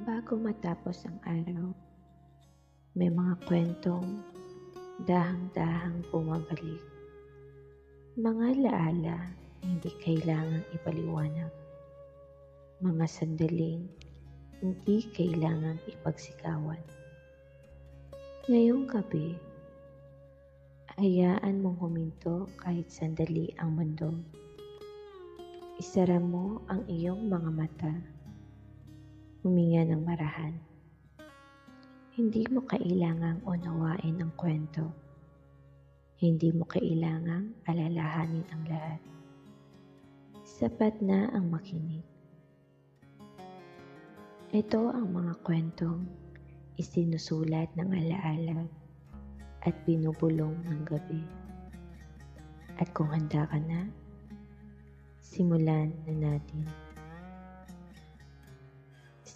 Bago matapos ang araw, may mga kwentong dahang-dahang bumabalik. Mga laala na hindi kailangang ipaliwanag. Mga sandaling hindi kailangang ipagsigawan. Ngayong gabi, hayaan mong huminto kahit sandali ang mundo. Isara mo ang iyong mga mata. Huminga ng marahan. Hindi mo kailangang unawain ang kwento. Hindi mo kailangang alalahanin ang lahat. Sapat na ang makinig. Ito ang mga kwentong isinusulat ng alaala at binubulong ng gabi. At kung handa ka na, simulan na natin.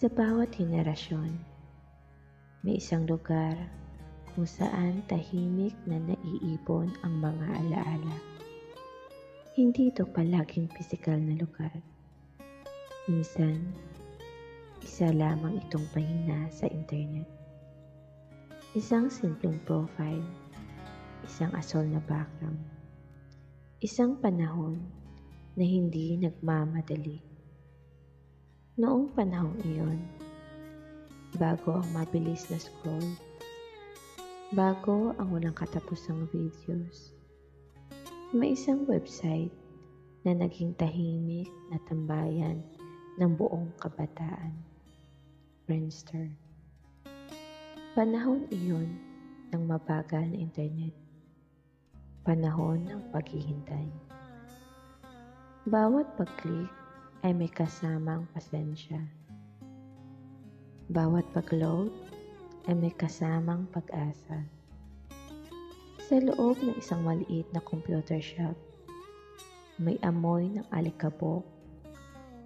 Sa bawat henerasyon, may isang lugar kung saan tahimik na naiipon ang mga alaala. Hindi ito palaging pisikal na lugar. Minsan, isa lamang itong pahina sa internet. Isang simpleng profile, isang asol na background, isang panahon na hindi nagmamadali. Noong panahong iyon, bago ang mabilis na scroll, bago ang walang katapusang videos, may isang website na naging tahimik na tambayan ng buong kabataan, Friendster. Panahon iyon ng mabagal na internet, panahon ng paghihintay. Bawat pag-click ay may kasamang pasensya. Bawat pag-load ay may kasamang pag-asa. Sa loob ng isang maliit na computer shop, may amoy ng alikabok,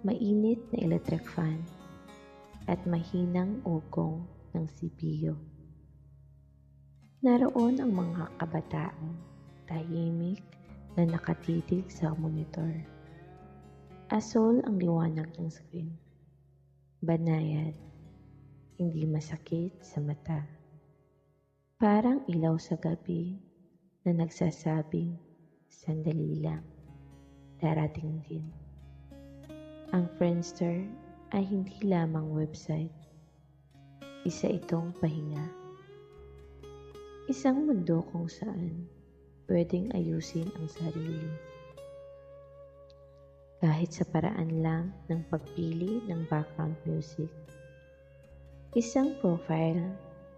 mainit na electric fan, at mahinang ugong ng CPU. Naroon ang mga kabataan, tahimik na nakatitig sa monitor. Asol ang liwanag ng screen. Banayad, hindi masakit sa mata. Parang ilaw sa gabi na nagsasabing, sandali lang, darating din. Ang Friendster ay hindi lamang website. Isa itong pahinga. Isang mundo kung saan pwedeng ayusin ang sarili. Kahit sa paraan lang ng pagpili ng background music. Isang profile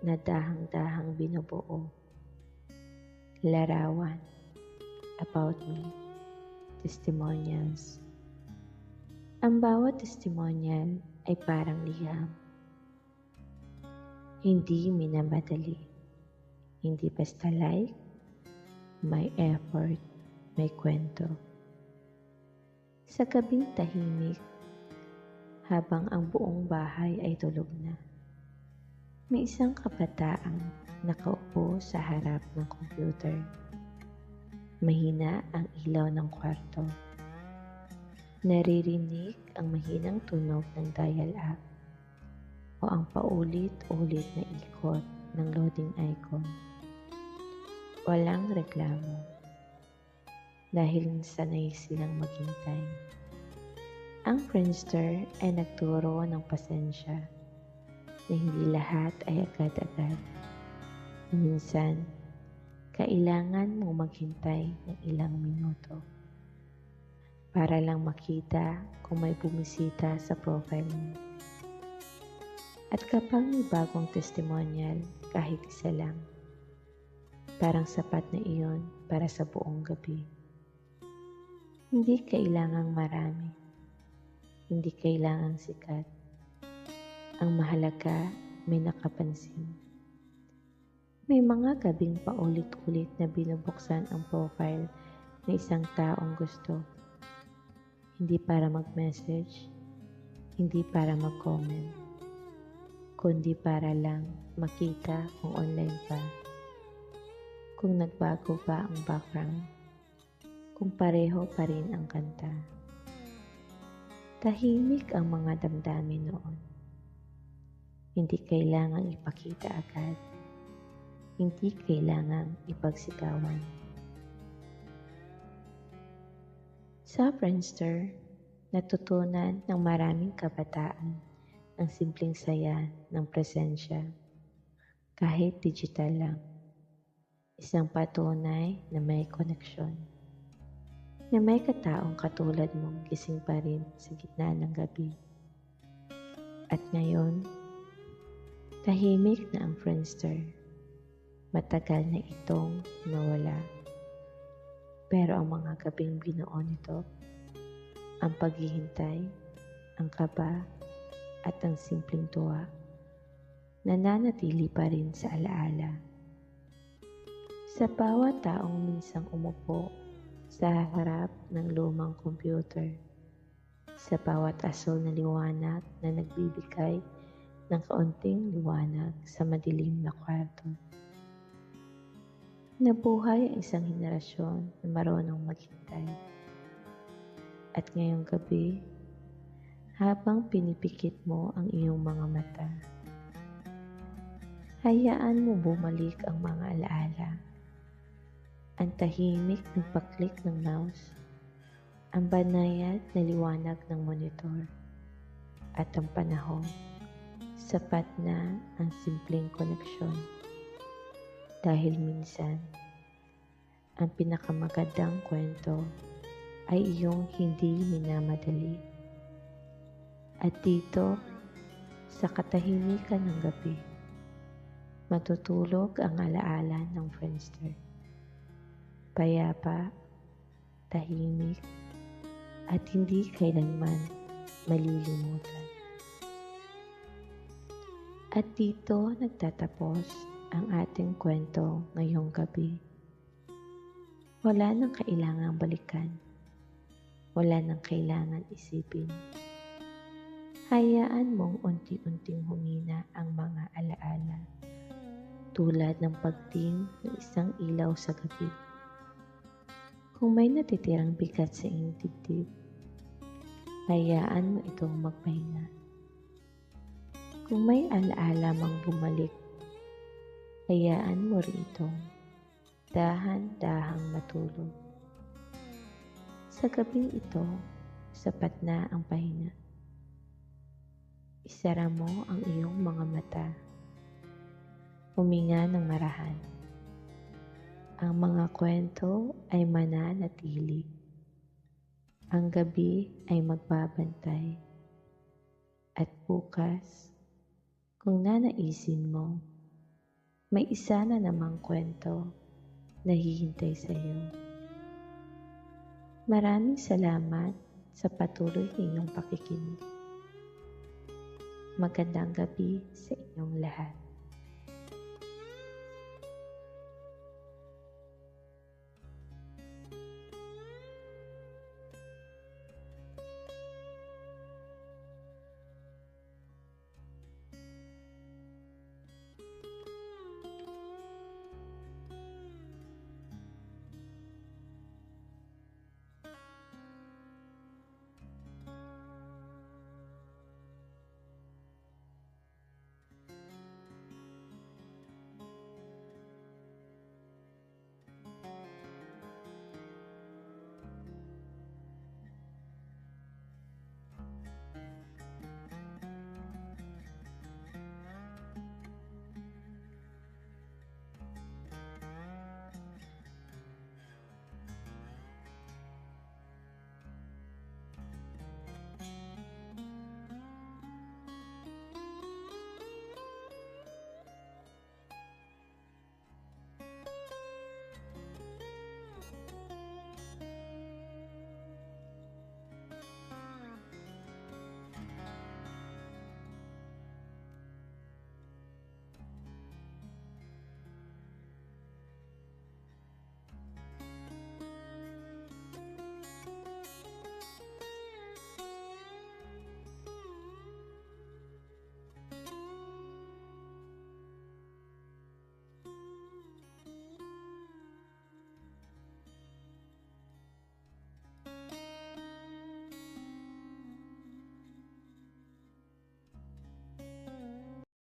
na dahang-dahang binubuo. Larawan, about me, testimonials. Ang bawat testimonial ay parang liham. Hindi minamadali. Hindi basta like, may effort, may kwento. Sa gabing tahimik, habang ang buong bahay ay tulog na, may isang kabataang nakaupo sa harap ng computer. Mahina ang ilaw ng kwarto. Naririnig ang mahinang tunog ng dial-up o ang paulit-ulit na ikot ng loading icon. Walang reklamo. Dahil sanay silang maghintay. Ang Friendster ay nagturo ng pasensya na hindi lahat ay agad-agad. Minsan, kailangan mong maghintay ng ilang minuto para lang makita kung may bumisita sa profile mo. At kapag may bagong testimonial, kahit isa lang, parang sapat na iyon para sa buong gabi. Hindi kailangang marami. Hindi kailangang sikat. Ang mahalaga, may nakapansin. May mga gabing paulit-ulit na binubuksan ang profile ng isang taong gusto. Hindi para mag-message, hindi para mag-comment, kundi para lang makita kung online pa, kung nagbago ba ang background, kung pareho pa rin ang kanta. Tahimik ang mga damdamin noon. Hindi kailangang ipakita agad. Hindi kailangang ipagsigawan. Sa Friendster, natutunan ng maraming kabataan ang simpleng saya ng presensya. Kahit digital lang. Isang patunay na may koneksyon. Na may kataong katulad mong gising pa rin sa gitna ng gabi. At ngayon, tahimik na ang Friendster. Matagal na itong nawala. Pero ang mga gabing binuo nito, ang paghihintay, ang kaba, at ang simpleng tuwa, nananatili pa rin sa alaala. Sa bawat taong minsang umupo sa harap ng lumang computer, sa bawat asul na liwanag na nagbibigay ng kaunting liwanag sa madilim na kwarto. Nabuhay ang isang henerasyon na marunong maghintay. At ngayong gabi, habang pinipikit mo ang iyong mga mata, hayaan mo bumalik ang mga alaala. Ang tahimik ng pag-click ng mouse, ang banayad na liwanag ng monitor, at ang panahon, sapat na ang simpleng koneksyon. Dahil minsan, ang pinakamagandang kwento ay iyong hindi minamadali. At dito, sa katahimikan ng gabi, matutulog ang alaala ng Friendster. Payapa, tahimik, at hindi kailanman malilimutan. At dito nagtatapos ang ating kwento ngayong gabi. Wala nang kailangang balikan. Wala nang kailangan isipin. Hayaan mong unti-unting humina ang mga alaala, tulad ng pagting ng isang ilaw sa gabi. Kung may natitirang bigat sa iyong dibdib, hayaan mo itong magpahinga. Kung may alaala mang bumalik, hayaan mo rin itong dahan-dahang matulog. Sa gabing ito, sapat na ang pahinga. Isara mo ang iyong mga mata. Huminga ng marahan. Ang mga kwento ay mananatili. Ang gabi ay magbabantay. At bukas, kung nanaisin mo, may isa na namang kwento na hihintay sa iyo. Maraming salamat sa patuloy ninyong pakikinig. Magandang gabi sa inyong lahat.